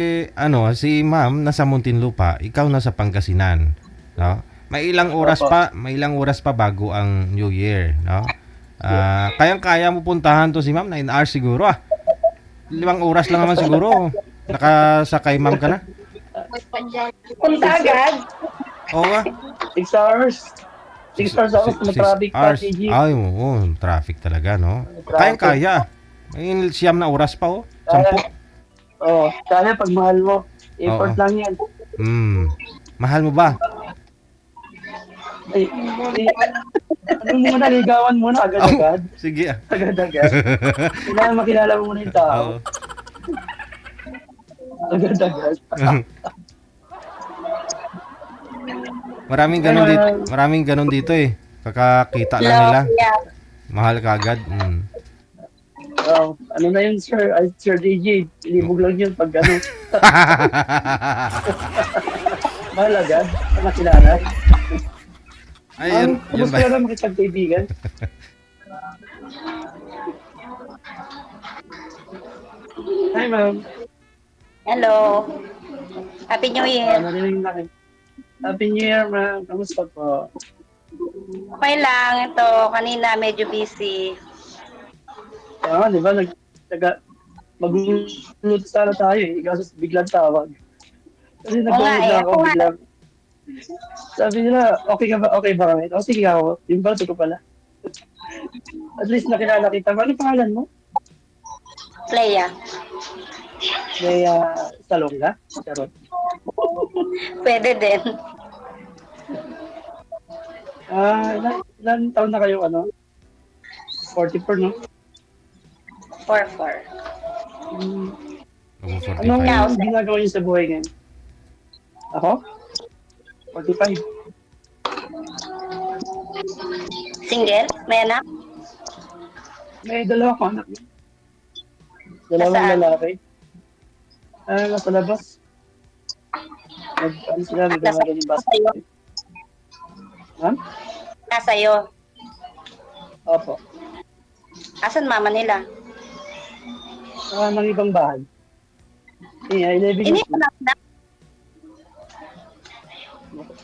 Si ma'am nasa Muntinlupa, ikaw nasa Pangasinan, no? Opo. May ilang oras pa bago ang New Year, no? Kayang-kaya mo puntahan to si ma'am, 9 hours siguro ah. 5 oras lang naman siguro. Nakasakay ma'am ka na. Punta agad. Oo nga. 6 hours. 6 hours ako sa Six traffic pa, hours. TG. Ay, oo. Traffic talaga, no? Traffic. Kayang-kaya. May siyam na oras pa, oh. Kaya, 10. kaya pag mahal mo, Oo. effort lang yan. Mahal mo ba? Ay, ano muna, ligawan muna, Oh, agad-agad. sige ah. Agad-agad. Kailangan makilala mo muna yung tao. Oo. Agad-agad. Maraming Ay, ganun dito. Maraming ganun dito eh. Kakakita lang Hello, nila. yeah. Mahal ka agad. ano na yun, sir? Ay, Sir DJ, ilibog lang yun pag ano. Mahal agad, nakilala. Ay, yun Kumusta ba? ka na makipagkaibigan? Hi, ma'am. Hello. Happy New Year. Narinig na kayo. Happy New Year, ma'am. Kamusta po? Okay lang. Ito, kanina medyo busy. Di ba? Maglulot sana tayo eh. Kaso biglang tawag. Kasi Oo nga nag-download eh. na ako Ako nga. biglang. Sabi nila, okay ba kami? O sige ako. Yung bato ko pala. At least nakilala kita. Ano pangalan mo? Leia. May Salonga? Charot. Pwede din. Ilan taon na kayo, 44, no? 4-4. Anong 45. ginagawa niyo sa buhay ngayon? Ako? 45. Single? May anak? May dalawa ko anak. Dalawang Nasaan? lalaki. Nasa labas. Sila, nagmamagal yung Nasa'yo. basket. Ha? Nasa'yo. Opo. Asan mama nila? Nang ibang bahay. 11 Ini years ko na. na.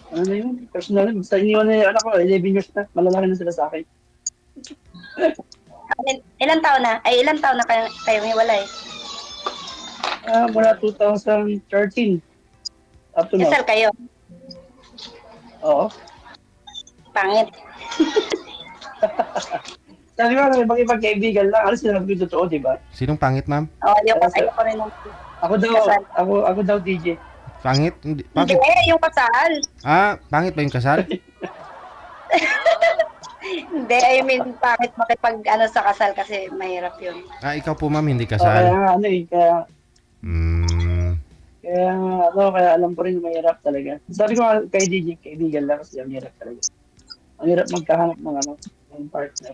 Ano na yun? Personal. Basta iniwan na yung anak ko, 11 years na. Malalaki na sila sa akin. Ilan taon na? Ay, ilan taon na kayo hiwalay? Mula 2013. Up to now. Kasal kayo? Oo. Pangit. Sabi ko, makipagkaibigan lang. Alam sila yung totoo, di ba? Sinong pangit, ma'am? Ayoko rin ng kasal. Ako daw, DJ. Pangit? Hindi. Hindi, Bakit? yung kasal. Pangit ba yung kasal? Hindi, I mean, pangit makipag sa kasal kasi mahirap yun. Ikaw po, ma'am, hindi Kaya kasal. nga, Hmm. kaya alam ko rin mahirap talaga. Sabi ko kay DJ, kaibigan lang kasi ang hirap talaga. Ang hirap magkahanap ng partner.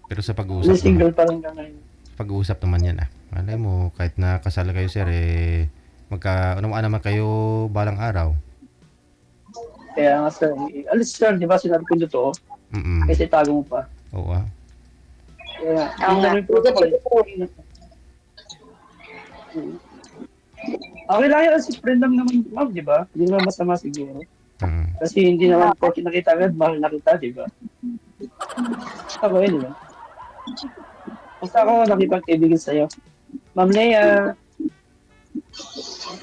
Pero sa pag-uusap naman. Single pa rin ka ngayon. Pag-uusap naman yan ah. Malay mo, kahit na kasal kayo sir, magka-unawaan naman kayo balang araw. Kaya nga sir, alis sir, di ba sinabi ko yung totoo? Kasi tago mo pa. Oo ah. Kaya, Oo nga. yung protocol. Okay lang yan, si friend lang naman, ma'am, di ba? Hindi naman masama siguro. Kasi hindi naman po nakita agad, mahal na kita, di ba? Ako yun, di ba? Basta ako nakipag-ibigin sa'yo. Ma'am Leia,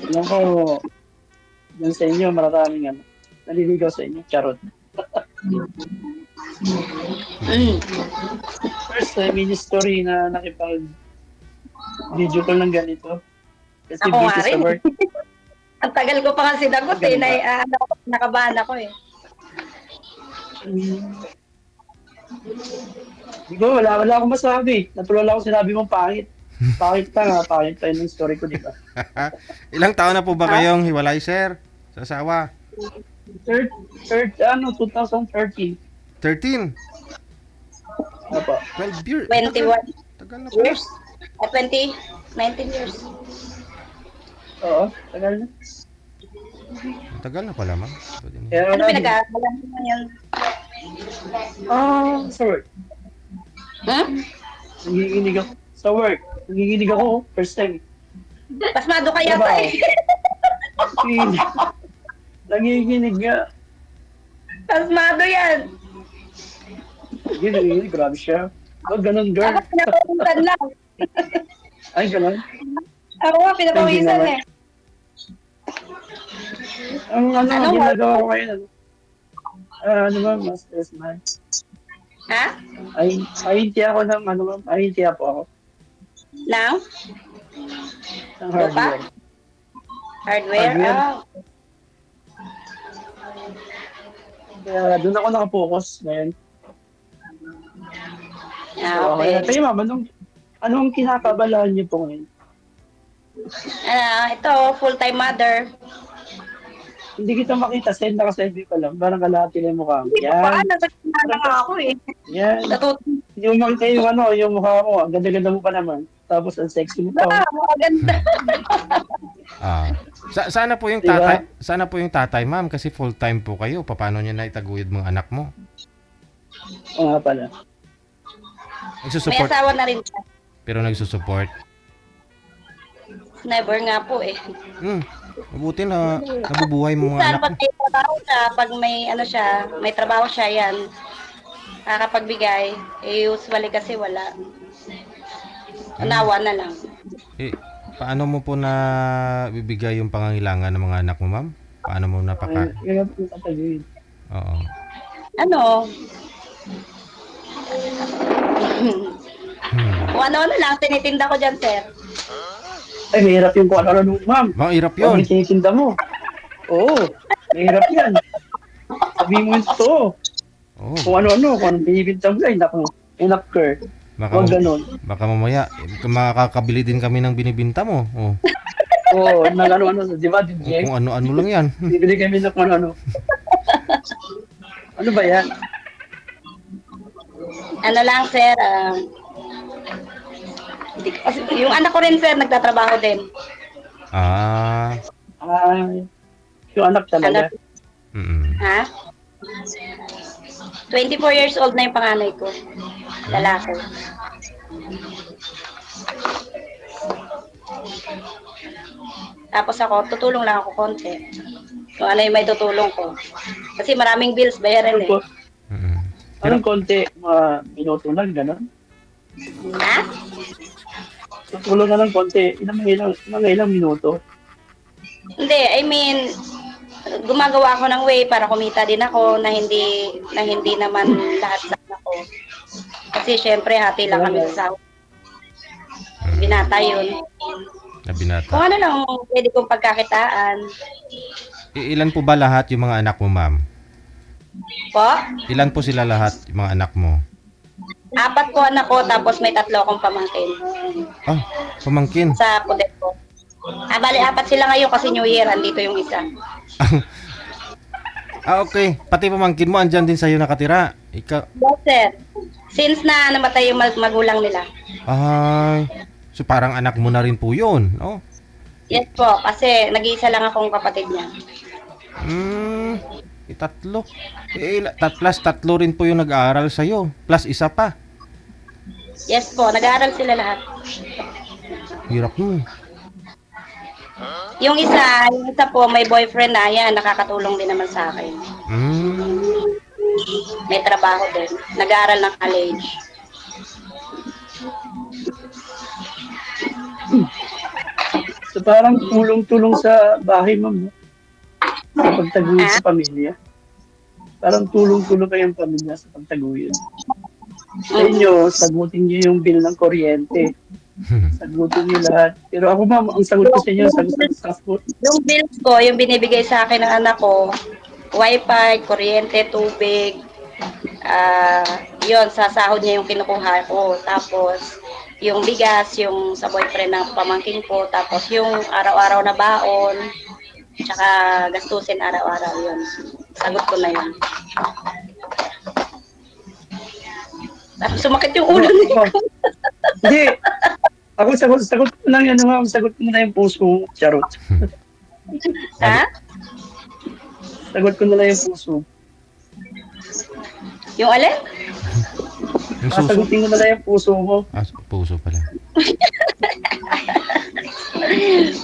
alam ko, dun sa inyo, maraming naliligaw sa inyo. Charot. First time in story na nakipag-video call ng ganito. Kasi Ako nga busy sa rin. work. Ang tagal ko pa nga sinagot eh. Nakabahan ako eh. Di ko, wala akong masabi. Natulala ako sinabi mong pangit. Pangit pa nga, pangit pa yun yung story ko, di ba? Ilang taon na po ba kayong hiwalay sir? Sa asawa? 2013. 13? Opo. 12 years? 21 Tagal na po. years? 19 years. Oo, tagal na. Tagal na pala ma'am. Kaya Ano pinag-aagalan mo yan? sa work. Hmm? Nanginginig ako. Sa work. Nanginginig ako, first time. Pasmado ka yata Trabaho. eh. Nanginginig nga. Pasmado yan. Nanginginig, grabe siya. Oh, ganun, girl. Ako pinapawisan lang. Ay, ganun. Ako nga pinapawisan Hindi eh. Ang Anong ginagawa ko ngayon, ano ba, Masters man? Ha? Ay, hindi ako ng, hindi ako Now? ng Lupa? hardware. Hardware? Hardware. Oh. Kaya doon ako nakapokus ngayon. Ah, So, okay. okay. Kayo, ma'am, anong kinakabalaan niyo po ngayon? Ito, full-time mother. Hindi kita makita, naka-send ka lang. Parang kalahati lang yung mukha mo. Hindi pa, Yan. nagkakita nga ako eh. Yan. Hindi mo makita yung mukha mo. Ang ganda-ganda mo pa naman. Tapos ang sexy mo pa. Maganda. Sana po yung Diba? sana po yung tatay, ma'am, kasi full time po kayo. Paano niya na itaguyod mga anak mo? Oo nga pala. May Nagsusupport, asawa na rin siya. pero nagsusupport. Never nga po eh. Mabuti na nabubuhay mo mga Saan anak pag mo. may trabaho siya, pag may ano siya, may trabaho siya yan, kakapagbigay, usually kasi wala. Unawa na lang. Paano mo po na bibigay yung pangangailangan ng mga anak mo, ma'am? Paano mo napaka... Kaya po katagawin. Oo. Ano? Kung ano lang, tinitinda ko dyan, sir. Ay, mahirap yung kung ano, ma'am. Mga hirap yun. Ang tinitinda mo. Oo, mahirap yan. Sabi mo yung totoo. Oo. Kung ano-ano, kung anong binibintang mo, ay naku, inapker. Huwag ganun. Baka mamaya, makakabili din kami ng binibinta mo. Oh. Oo, nang ano-ano, di ba, DJ? Kung ano-ano lang yan. Bibili kami ng kung ano-ano. Ano ba yan? Ano lang, sir, yung anak ko rin, sir, nagtatrabaho din. Ah. Ay, yung anak talaga. Ha? 24 years old na yung panganay ko. Lalaki. Tapos ako, tutulong lang ako konti. Kung ano yung may tutulong ko. Kasi maraming bills, bayaran eh. Anong konti, mga minuto lang, gano'n? Ha? Tutulong na lang konti, mga ilang minuto. Hindi, I mean, gumagawa ako ng way para kumita din ako na hindi naman lahat sa ako. Kasi syempre hati lang kami sa sahod. Binata yun. Na binata. Kung ano lang pwede kong pagkakitaan. Ilan po ba lahat yung mga anak mo, ma'am? Po? Ilan po sila lahat yung mga anak mo? 4 po anak ko, tapos may 3 akong pamangkin. Ah, pamangkin. Sa kudet ko. Bali 4 sila ngayon kasi New Year, andito yung isa. Okay. Pati pamangkin mo, andyan din sa'yo nakatira. Ikaw. Yes, sir. Since na namatay yung magulang nila. Ay. So parang anak mo na rin po yun, no? Yes po, kasi nag-iisa lang akong kapatid niya. Tatlo. Plus tatlo rin po yung nag-aaral sa'yo. Plus isa pa. Yes po, nag-aaral sila lahat. Hirap nun. Yung isa po may boyfriend na yan, nakakatulong din naman sa akin. May trabaho din. Nag-aaral ng college. So parang tulong-tulong sa bahay, ma'am. Sa pagtaguyod sa pamilya. Parang tulong-tulong kayong pamilya sa pagtaguyod. Sa inyo, sagutin niyo yung bill ng kuryente. Sagutin niyo lahat. Pero ako, ma'am, ang sagot ko sa inyo, sagot. Yung bills ko, yung binibigay sa akin ng anak ko, wifi, kuryente, tubig, yun, sa sahod niya yung kinukuha ko. Tapos, yung bigas, yung sa boyfriend ng pamangkin ko, tapos yung araw-araw na baon, tsaka gastusin araw-araw yun. Sagot ko na yun. Tapos sumakit yung ulo niya. Hindi. Ako sagot ko lang yan, ma'am. Sagot ko na yung puso. Charot. Ha? Sagot ko na lang yung puso. Yung alin? Yung suso? Sasagutin ko na lang yung puso mo. Puso pala.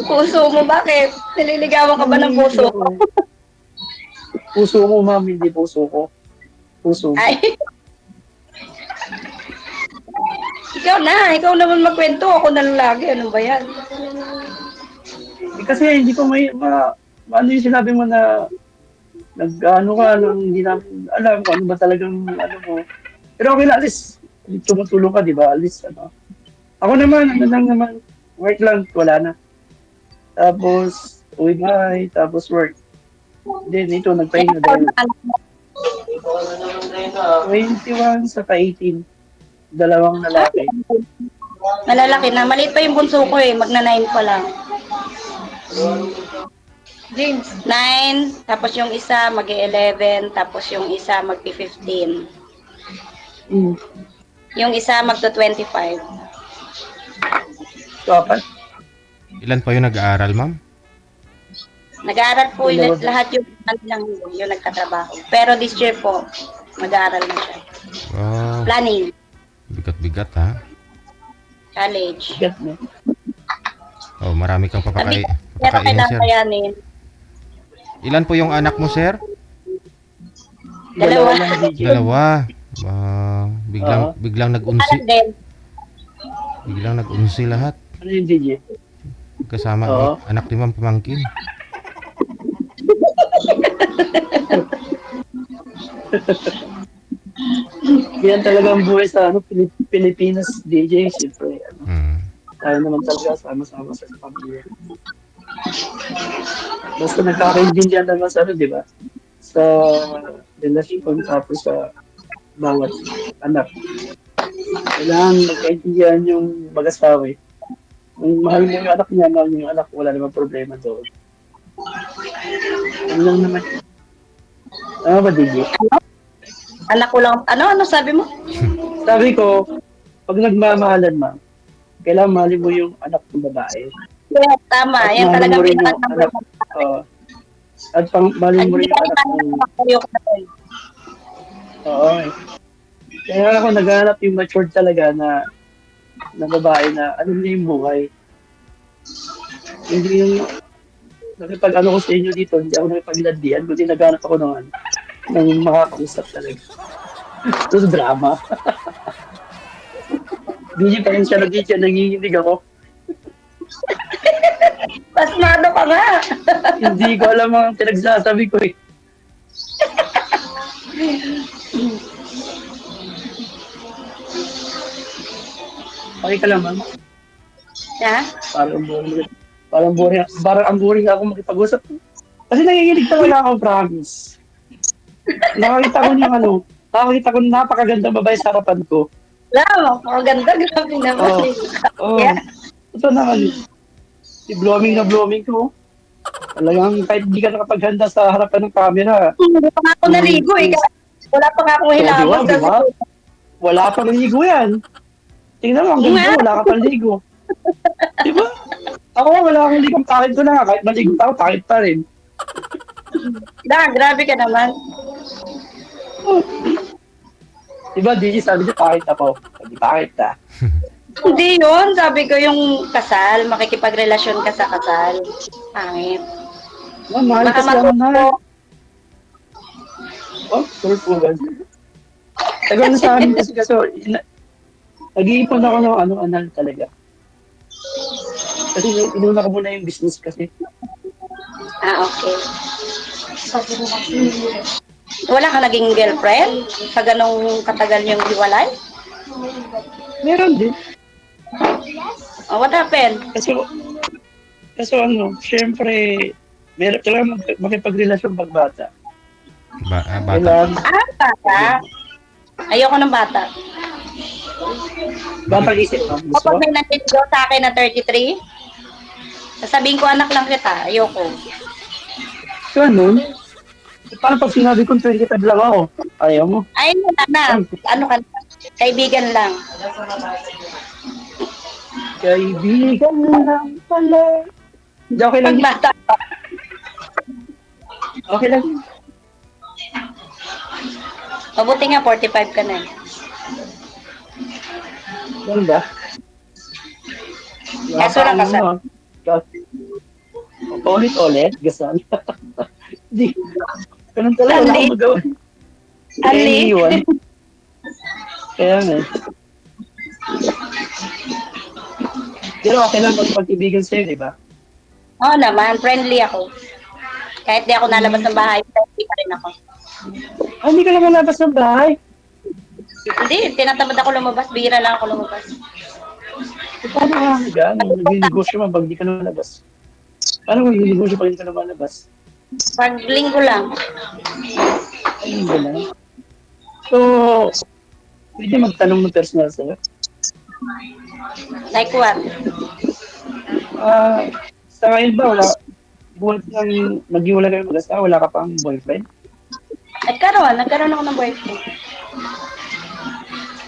Puso mo, bakit? Nililigawan ka ba ng puso ko? Puso mo, ma'am, hindi puso ko. Puso mo. Ay. Ikaw naman magkwento. Ako na lang lagi. Ano ba yan? Kasi hindi ko ano yung sinabi mo na nag-ano ka, hindi namin alam kung ano ba talagang ano mo. Pero okay na, at least tumutulong ka, di ba? At least, ano. Ako naman, ano lang naman, work lang, wala na. Tapos, uwi bahay, tapos work. Then, ito, nagpahinga dahil 21 sa 18. Dalawang lalaki. Malalaki na. Maliit pa yung bunso ko eh. Magna-9 pa lang. James. 9, tapos yung isa mag-11, tapos yung isa mag-15. Mm. Yung isa magto-25. So, apat. Ilan pa yung nag-aaral, ma'am? Nag-aaral po lahat yung nagtatrabaho. Pero this year po, mag-aaral na siya. Wow. Planning, Bigat-bigat, ha? college. Get mo. Oh, marami kang Pero papakainin, kailangan sir. kayanin. Ilan po yung anak mo, sir? Dalawa. lang, DJ. Dalawa. Biglang nag-unsi. Alam din. Biglang nag-unsi lahat. Ano yung DJ? Kasama Oo. ang anak ni Ma'am Pamangkin. Yan talaga ang buhay sa Pilipinas, DJ. Siyempre, tayo naman talaga sama-sama sa pamilya. Basta nagkakaintindihan naman sa di ba? Sa relasyon tapos sa bawat anak. Kailangan magkaintindihan yung mag-asawa. Kung mahal mo yung anak niya, mahal mo yung anak, wala namang problema doon. Ano lang naman. Tama ba, DJ? Anak ko lang. Ano sabi mo? Sabi ko, pag nagmamahalan, ma'am, kailangan mahalin mo yung anak ng babae. Yeah, tama. At Yan mahalin talaga mo rin yung pinaka-number anak. At mahalin mo rin yung anak ng... Oo. Kaya ako naghanap yung matured talaga na babae na alam niya yung buhay. Hindi yung nakipag-ano ko sa inyo dito, hindi ako nakipaglandian, kundi naghanap ako ng makakausap talaga. Ito drama. DJ pa rin siya nag-DJ, nanginginig ako. Pasmado ka nga. Hindi ko alam ang pinagsasabi ko eh. Okay ka lang, ma'am. Ha? Parang ang boring ako makipag-usap. Kasi nanginginig talaga ako, promise. Nakakita ko ng napakaganda babae sa harapan ko. Wow, maganda. Grabe naman. Yeah. Ito naman. Blooming na blooming ko. Talagang kahit hindi ka nakapaghanda sa harapan ng camera. Hindi pa nga ako naligo eh. Wala pa nga akong hilamos. Diba? Wala pa naligo yan. Tingnan mo, ang ganda, wala ka pang ligo. Diba? Ako, wala akong ligong pakit ko na. Kahit maligo pa ako, pakit pa rin. Grabe ka naman. Diba, DJ, sabi niya, pakit ako. Sabi, pakit ta. Hindi yun. Sabi ko yung kasal, makikipagrelasyon ka sa kasal. Pangit. Mahal Baka kasi ako na. matuto. Oh, tulpugan. Tagal na sa amin kasi nag-iipon ako ng ano-anal talaga. Kasi inuna ko muna yung business kasi. Okay. Wala ka naging girlfriend? Sa ganong katagal yung hiwalay? Meron din. What happened? Kasi syempre, meron kailangan makipagrelasyon pag bata. Bata. Kailangan, Bata. Ayoko ng bata. batang isip, no? Gusto Kapag mo? may nandito sa akin na 33, sasabihin ko anak lang kita. Ayoko. Ganun. Paano pag sinabi kong 25 lang ako? Ayaw mo? Ay, wala na. Ano ka na? Kaibigan lang. Kaibigan lang pala. Hindi, okay lang. Pag bata. Okay lang. Mabuti nga, 45 ka na. Ganun ba? Kaso lang kasal. Ulit-ulit, gasal. Hindi. Ganun talaga, wala Ali. akong magawa. Ali. Iwan. Kaya nga. Pero okay lang magpag-ibigan sa'yo, di ba? Oo naman, friendly ako. Kahit di ako nalabas ng bahay, friendly pa rin ako. Ah, hindi ka naman labas ng bahay. Hindi, tinatamad ako lumabas. Bihira lang ako lumabas. E, paano ka hanggang? Nag-negosyo mo pag di ka naman labas. Paano kung nag-negosyo pag di ka naman labas? Pag linggo lang. Ay, hindi lang. So, pwede magtanong ng personal sa'yo. Like what? Ah, sa ngayon ba, buhat ng nag-iwala kayo mag-asawa, wala ka pang boyfriend? Nagkaroon ako ng boyfriend.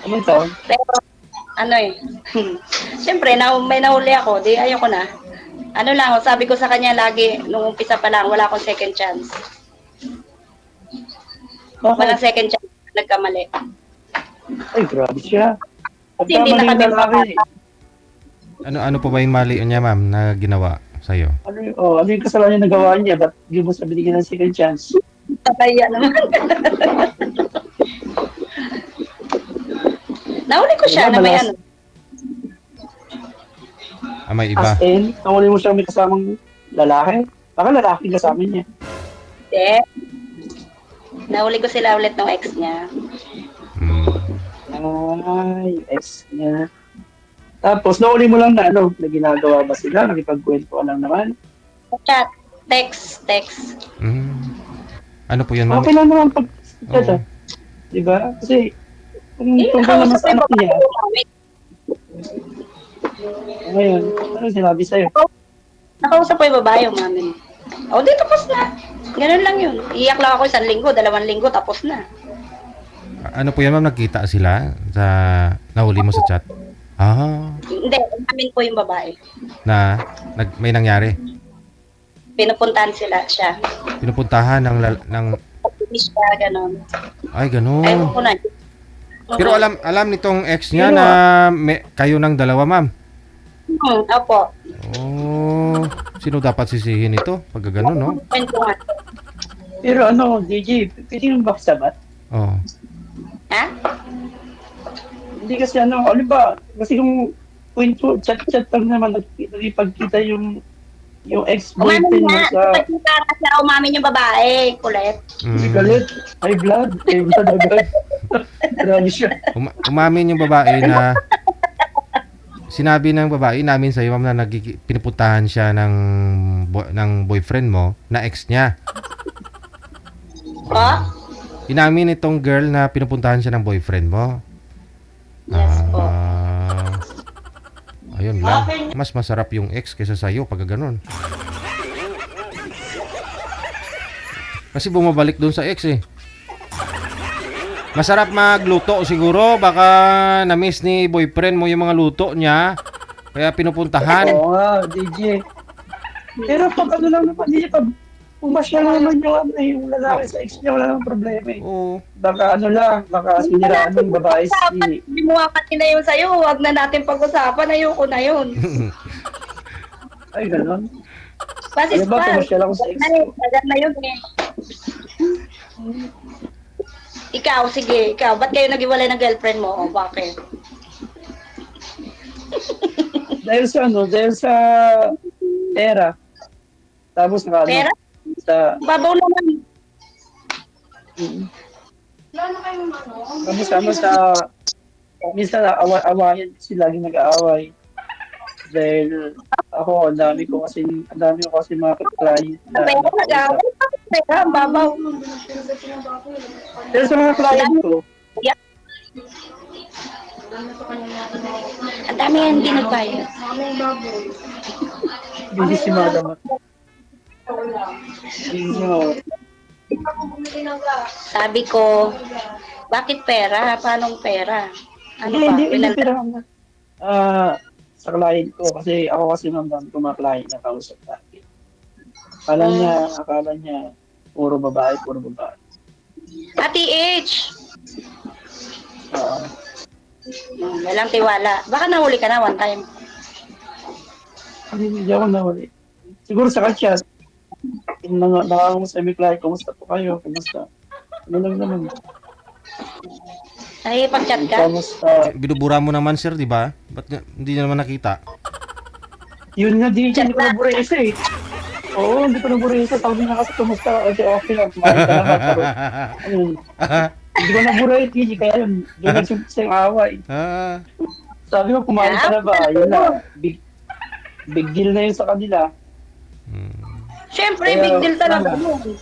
Anong taon? Pero, ano eh, siyempre, may nahuli ako, di ayoko na. Ano lang, sabi ko sa kanya lagi, nung umpisa pa lang, wala akong second chance. Walang Bakit? second chance, nagkamali. Ay, grabe siya. Kasi hindi na kami lalaki. Ano pa ba yung mali niya, ma'am, na ginawa sa'yo? Ano yung kasalanan na nagawa niya? Ba't di mo sa binigyan ng second chance? Kaya naman. Nahuli ko siya na may ano. May iba. As in, nahuli mo siya may kasamang lalaki? Baka lalaki kasama niya. Hindi. Nahuli ko sila ulit ng ex niya. Ay, ex niya. Tapos, nahuli mo lang na na ginagawa ba sila? Nakipagkwento lang naman. Chat, text. Ano po yun, ma'am? Okay lang naman pag-chat, Oo. Diba? Kasi, kung Eh, tungkol naman sa anak nakausap niya, ko yung ngayon, ano sinabi sa'yo? Nakausap ko yung babae, yung mami. O, di tapos na. Ganun lang yun. Iyak lang ako 1 linggo, 2 linggo, tapos na. Ano po yan, ma'am? Nagkita sila sa nahuli mo sa chat? Hindi, namin po yung babae. Na may nangyari. Pinupuntahan siya. Pinupuntahan ng Optimis siya, ganun. ay, Ayun ganun. ko na. Pero alam nitong ex niya na kayo ng dalawa, ma'am. Opo. Oh, sino dapat sisihin ito? Pag ganun, no? Kwentuhan. Pero DJ, pwede yung baksabat? Oh. Ha? Hindi kasi ano ba? Kasi yung kwento, chat-chat lang naman, nagpagkita yung ex-boyfriend Umamin mo nga. sa... Pagkita kasi umamin yung babae. Kulit. Galit, high blood agad. Grabe siya. Umamin yung babae na sinabi ng babae namin sa iyo, ma'am, na pinupuntahan siya ng boyfriend mo na ex niya. Oh? Inamin itong girl na pinupuntahan siya ng boyfriend mo. Yes po. Ayun lang. Mas masarap yung ex kaysa sa'yo pag ganun. Kasi bumabalik dun sa ex eh. Masarap magluto siguro. Baka na-miss ni boyfriend mo yung mga luto niya. Kaya pinupuntahan. Oo nga, DJ. Pero pag ano lang naman, DJ, pag pumasya lang naman yung lalaki sa ex niya, wala namang problema eh. Oo. Baka siniraan ng babae si... Bimuha ka nila yun sa'yo. Huwag na natin pag-usapan. Ayoko na yun. Ay, gano'n. Basis Ano ba, pa. pumasya lang sa ex? Agad na yun eh. Ikaw, sige. Ikaw, ba't kayo nag-iwalay ng girlfriend mo? O, bakit? Dahil sa pera. Tapos Pera? sa... Babaw naman. Tapos minsan awayan sila, lagi nag-aaway. Dahil ang dami ko kasi mga client na Pera, nag-aaway. Pera, babaw. Pero sa mga client ko, Ang dami yan hindi nagbayad. hindi si madam. Sabi ko, bakit pera? Paanong pera? Ano ba? Hindi pera na. Sa client ko, kasi ma'am, dami ko mga client na kausap natin. Akala niya, puro babae. Ati H! Walang tiwala. Baka nahuli ka na one time. Hindi ako nawali. Siguro sa chat, nakakamusta may klase, kumusta po kayo, kumusta? Ano lang naman, Nakikipag-chat ka? kamusta? Binubura mo naman, sir, di ba? Ba't hindi niya naman nakita? Yun nga, hindi ko nabura isa eh. Oo, hindi ko nabura isa. Sabi na kasi kumusta, okay, okay lang, kumain ka na ba? Pero, ano yun, hindi ko nabura eh, Gigi, kaya yun, doon nagsumpisa yung away. Ah, Sabi ko, kumain ka na ba? Yun na, big deal na yun sa kanila. Siyempre, Kaya, big deal talaga ano? yun.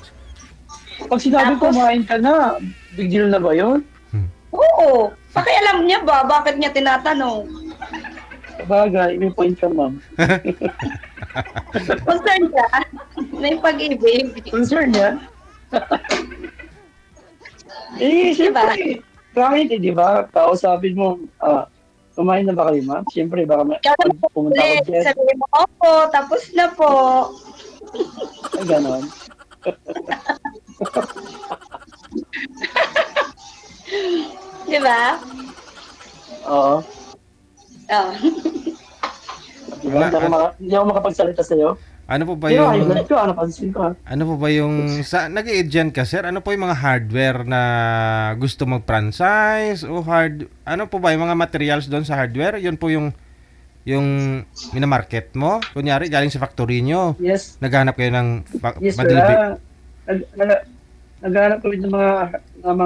Pag sinabi Tapos- kumain ka na, big deal na ba yun? Oo. Pakialam niya ba? Bakit niya tinatanong? Sabagay, may point ka, ma'am. Concern ka? May pag-ibig. Concern niya? Eh, siyempre. Kahit, di ba? Kausapin mo, kumain na ba kayo, ma'am? Siyempre, baka Ikaw na pag pumunta ko ulit. dyan. Sabihin mo, opo, tapos na po. Ay, ganon. Di ba? Oo. Oh. Di ba? Hindi ako makapagsalita sa'yo. ano po ba Pero yung... ay, blood ko, pansin ko. Ano po ba yung nag-agent ka, sir? Ano po yung mga hardware na gusto mag-franchise o ano po ba yung mga materials doon sa hardware? Yun po yung minamarket mo. Kunyari galing sa factory nyo. Yes. Naghanap kayo ng Yes, sir. madeliver. Naghanap kami ng mga, ano,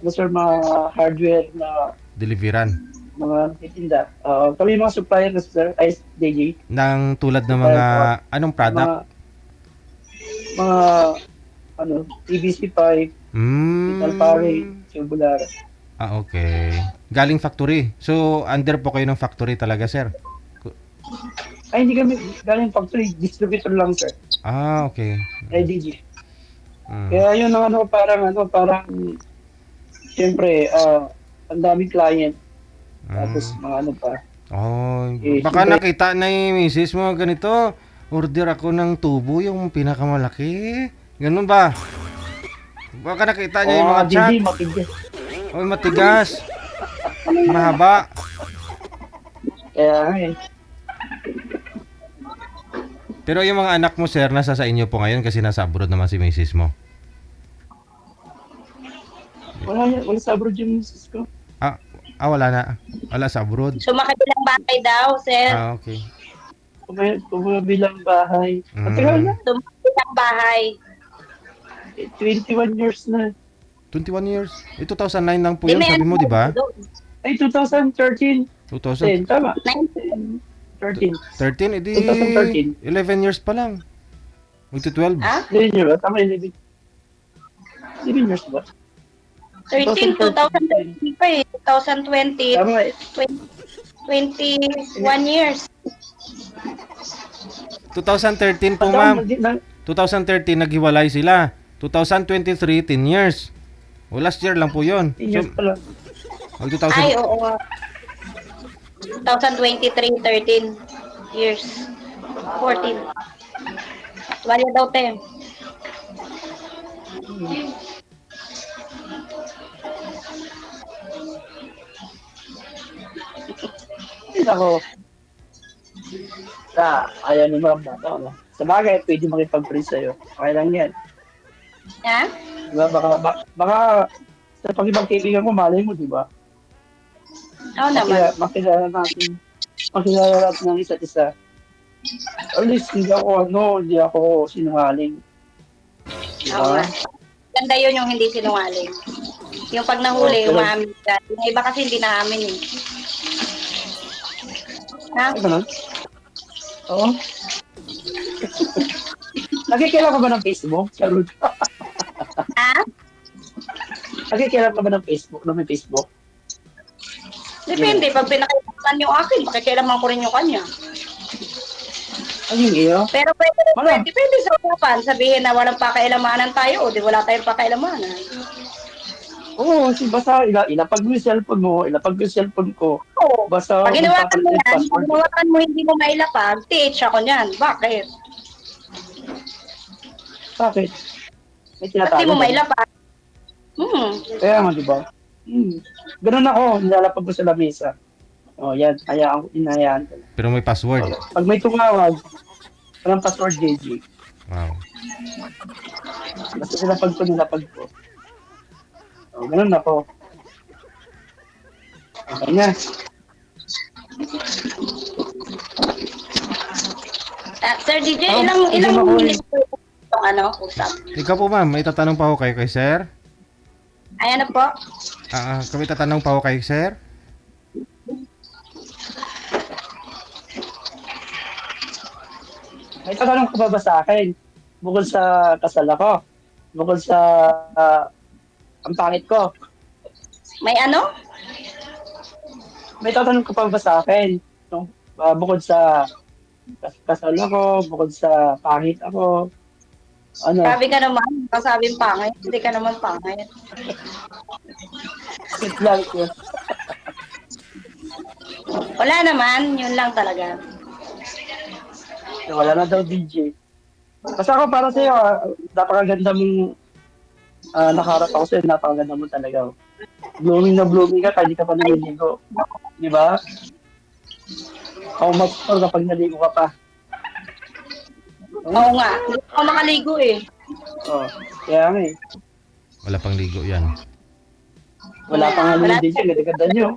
sir, mga hardware na Deliveran mga titinda. Kami yung mga supplier na, sir, DJ. ng tulad ng mga anong product? Mga ano, PVC pipe, metal pare, tubular. Okay. Galing factory. So, under po kayo ng factory talaga, sir? Ay, hindi kami galing factory, distributor lang, sir. Okay. DJ. Kaya yun ang parang siyempre, ang daming client. Tapos mga ano pa. Oh, Eh, baka siyempre- nakita na yung misis mo ganito. Order ako ng tubo, yung pinakamalaki. Ganun ba? Baka nakita niya yung mga chat. DJ, makinig. Oy, matigas. Mahaba. Kaya eh. Pero yung mga anak mo, sir, nasa sa inyo po ngayon kasi nasa abroad naman si misis mo. Wala sa abroad yung misis ko. Wala na. Wala sa abroad. Sumakabilang bahay daw, sir. Okay. Kumabilang bahay. Matagal na. Sumakabilang bahay. 21 years na. 21 years. 2009 lang po yun, sabi mo, di ba? Ay, 2013. 2013, Tama. 19. 13. edi 2013. 11 years pa lang. Magto-12. Ha? 11 years ba? Tama, 11. 11 years ba? 13, 2013 pa eh. 2020, Tama eh. 21 years. 2013 po, Tama, ma'am. 2013 naghiwalay sila. 2023, 10 years. O last year lang po yun. 10 years pa lang. Mag Ay, 2000, oo nga. 2023, 13 years. 14. Wala daw, te. Ako. Ayaw ni ma'am na. Sa bagay, pwede makipag-free sa'yo. Okay lang yan. Ha? Diba? Baka sa pag-ibang kaibigan ko, malay mo, diba? Oo naman. Makilala natin ng isa't isa. At least, hindi ako sinungaling. Oo nga. Ganda yun yung hindi sinungaling. Yung pag nahuli, Okay. umaamin ka. Yung iba kasi hindi naamin eh. Ha? Ano ganun? Oo. Nakikilala ka ba ng Facebook? Charot. Ha? Nakikilala ka ba ng Facebook? Na may Facebook? Depende. Pag pinakailaman yung akin, pakikialaman ko rin yung kanya. Ano yung iyo? Pero pwede rin, Wala. depende sa usapan. Sabihin na walang pakaialamanan tayo o di wala tayong pakaialamanan. Oo, basta ilapag mo yung cellphone mo, ilapag yung cellphone ko. Oo. Basta Pag ginawakan mo magpapalit yan, password. pag ginawakan mo hindi mo mailapag, TH ako niyan. Bakit? Bakit? May Ba't tinatago. di mo ba? mailapag? Kaya nga, di ba? Ganun ako, nilalapag ko sa lamesa. O, yan. Inayaan ko. Pero may password. Pag may tumawag, walang password, JJ. Wow. Basta nilapag ko. O, ganun ako. Okay na. Sir DJ, Oh, ilang hindi mo minutes po itong usap? Ikaw po ma'am, may tatanong pa ako kay sir. Ayan na po. Kami tatanong pa ako kay sir. May tatanong ka ba sa akin? Bukod sa kasal ako. Bukod sa ang pangit ko. May ano? May tatanong ka pa ba sa akin? No? Bukod sa kasal ako, bukod sa pangit ako. Ano? Sabi ka naman, masabing pangit. Hindi ka naman pangit. Sweet lang ko. Wala naman, yun lang talaga. Wala na daw DJ. Basta ako para sa'yo, napakaganda mong nakaharap ako sa'yo, napakaganda mo talaga. Blooming na blooming ka, kahit di ka pa naliligo. Di ba? Ako mag-store kapag naligo ka pa. Oo nga, hindi ako makaligo eh. Oh, kaya nga eh. Wala pang ligo yan. Wala pang halo yung DJ, ganda-ganda nyo.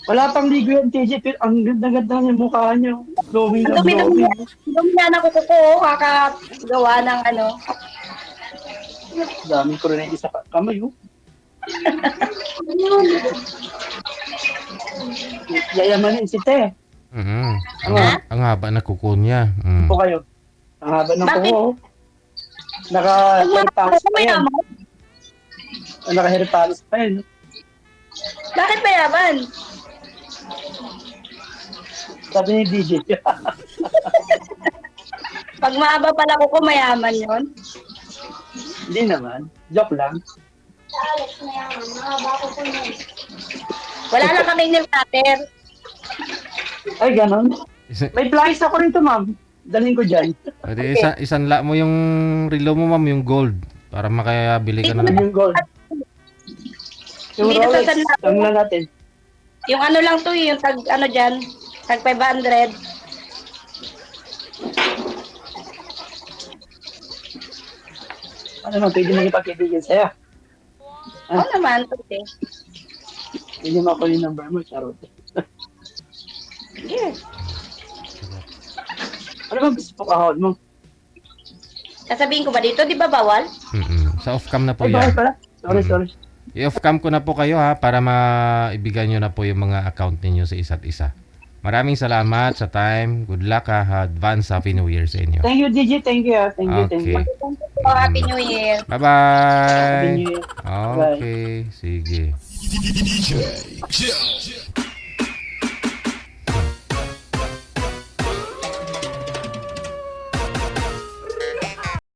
Wala pang ligo yan, DJ, pero ang ganda-ganda niya mukha nyo. Blooming na blooming. Dumi na ako kuko, kakagawa ng Daming ko rin isa kamay, oh. Yayamanin si Te. Ang haba na kuko niya. Po kayo. Ang haba ng Bakit? kuko, oh. Naka-hairpalis pa yan. Naka-hairpalis pa yan. Bakit mayaman? Sabi ni DJ. Pag mahaba pala kuko, mayaman yun. Hindi naman. Joke lang. Wala lang kaming nail cutter. Ay, ganon. May flies ako rito, ma'am. Dalhin ko dyan. Pwede isanla mo yung relo mo ma'am, yung gold. Para makabili ka na Yung gold. Yung Dito sa Rolex. San Lago. Lang na natin. Yung lang to, yung dyan, tag 500. Ano naman, pwede magipagkaibigan sa'yo. Oo naman, pwede. Pwede mo ako yung number mo, charot. Yes. Ano bang gusto kahon mo? Sasabihin ko ba dito, di ba bawal? Sa off-cam na po Ay, bakit yan. pala? Sorry. I-off-cam ko na po kayo ha, para maibigay nyo na po yung mga account ninyo sa isa't isa. Maraming salamat sa time. Good luck ha. Advance Happy New Year sa inyo. Thank you, DJ. Thank you. Thank you. Okay. Oh, Happy New Year. Bye-bye. Happy New Year. Okay, sige. DJ Joe.